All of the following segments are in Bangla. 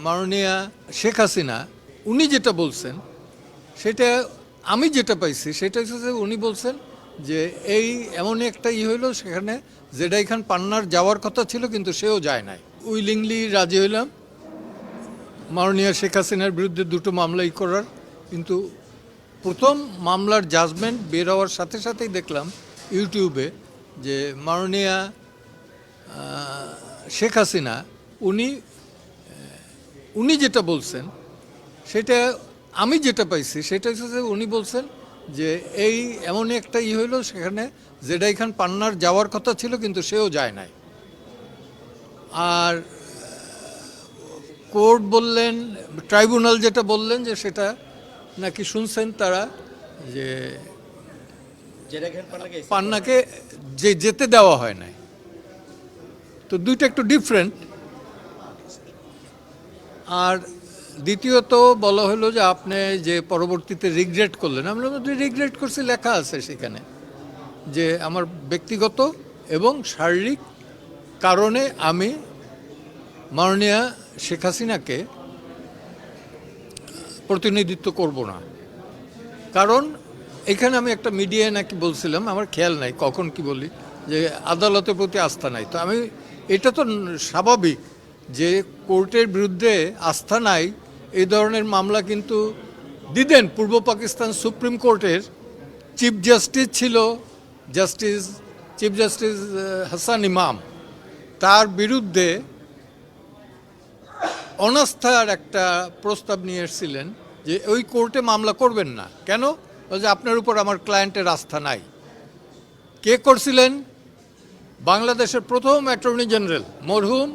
মাননীয়া শেখ হাসিনা উনি যেটা বলছেন সেটা আমি যেটা পাইছি সেটা হচ্ছে যে উনি বলছেন যে এই এমন একটা হইলো সেখানে জেডাই খান পান্নার যাওয়ার কথা ছিল কিন্তু সেও যায় নাই। উইলিংলি রাজি হইলাম মাননীয়া শেখ হাসিনার বিরুদ্ধে দুটো মামলাই করার, কিন্তু প্রথম মামলার জাজমেন্ট বের হওয়ার সাথে সাথেই দেখলাম ইউটিউবে যে মাননীয়া শেখ হাসিনা উনি যেটা বলছেন সেটা আমি যেটা পাইছি সেটা হচ্ছে যে উনি বলছেন যে এই এমন একটা হইলো সেখানে জেডাই খান পান্নার যাওয়ার কথা ছিল কিন্তু সেও যায় নাই। আর কোর্ট বললেন, ট্রাইব্যুনাল যেটা বললেন যে সেটা নাকি শুনছেন তারা যে পান্নাকে যেতে দেওয়া হয় নাই। তো দুইটা একটু ডিফারেন্ট। আর দ্বিতীয়ত বলা হলো যে আপনি যে পরবর্তীতে রিগ্রেট করলেন, আমরা রিগ্রেট করছি, লেখা আছে সেখানে যে আমার ব্যক্তিগত এবং শারীরিক কারণে আমি মাননীয়া শেখ হাসিনাকে প্রতিনিধিত্ব করব না। কারণ এখানে আমি একটা মিডিয়ায় নাকি বলছিলাম, আমার খেয়াল নাই কখন কি বলি, যে আদালতের প্রতি আস্থা নাই। তো আমি এটা তো স্বাভাবিক যে কোর্টের বিরুদ্ধে আস্থা নাই এই ধরনের মামলা কিন্তু দিতেন। পূর্ব পাকিস্তান সুপ্রিম কোর্টের চিফ জাস্টিস ছিল চিফ জাস্টিস হাসান ইমাম, তার বিরুদ্ধে অনাস্থার একটা প্রস্তাব নিয়ে এসেছিলেন যে ওই কোর্টে মামলা করবেন না। কেন? যে আপনার উপর আমার ক্লায়েন্টের আস্থা নাই। কে করছিলেন? বাংলাদেশের প্রথম অ্যাটর্নি জেনারেল মরহুম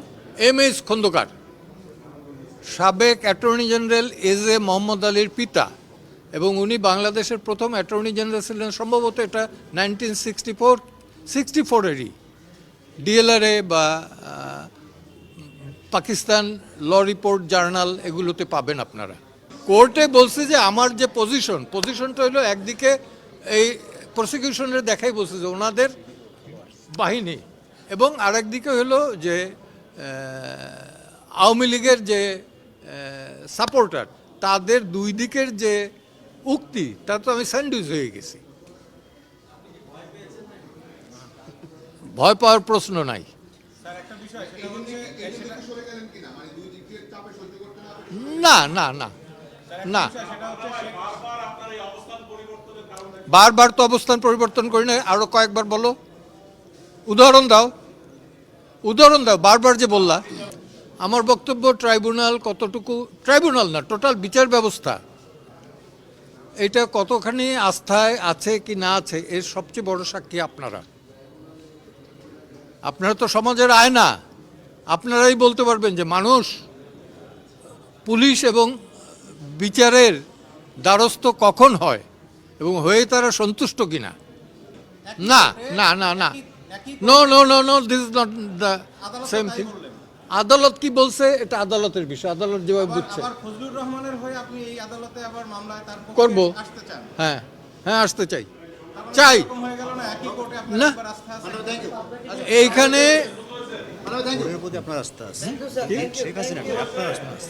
এম.এস. খন্দকার, সাবেক অ্যাটর্নি জেনারেল এ মোহাম্মদ আলীর পিতা, এবং উনি বাংলাদেশের প্রথম অ্যাটর্নি জেনারেল ছিলেন সম্ভবত এটা 1964-এরই। ডিএলআরএ বা পাকিস্তান ল রিপোর্ট জার্নাল এগুলোতে পাবেন আপনারা। কোর্টে বলছে যে আমার যে পজিশনটা হলো একদিকে এই প্রসিকিউশনের দেখাই বলছে যে ওনাদের বাহিনী, এবং আরেকদিকে হলো যে আওয়ামী লীগের যে সাপোর্টার, তাদের দুই দিকের যে উক্তি তা তো আমি স্যান্ডউইচ হয়ে গেছি। ভয় পাওয়ার প্রশ্ন নাই। না না না না, বারবার তো অবস্থান পরিবর্তন করি না। আরো কয়েকবার বলো, উদাহরণ দাও। বারবার যে বললা। আমার বক্তব্য ট্রাইব্যুনাল কতটুকু, ট্রাইব্যুনাল না টোটাল বিচার ব্যবস্থা এটা কতখানি আস্থায় আছে কি না আছে এর সবচেয়ে বড় সাক্ষী আপনারা তো সমাজের আয়না। আপনারাই বলতে পারবেন যে মানুষ পুলিশ এবং বিচারের দ্বারস্থ কখন হয় এবং হয়ে তারা সন্তুষ্ট কিনা। না না না না, no no no no, this is not the same thing. আদালত কি বলছে এটা আদালতের বিষয়, আদালত যেভাবে বুঝছে। ফজলুর রহমানের হয়ে আপনি এই আদালতে আবার মামলায় তার পক্ষে করব। আসতে চান? হ্যাঁ হ্যাঁ, আসতে চাই। এরকম হয়ে গেল না, একই কোর্টে আপনার না, একবার আস্থা আছে। এইখানে আপনার আস্থা আছে, শেখ হাসিনা আপনার আস্থা আছে।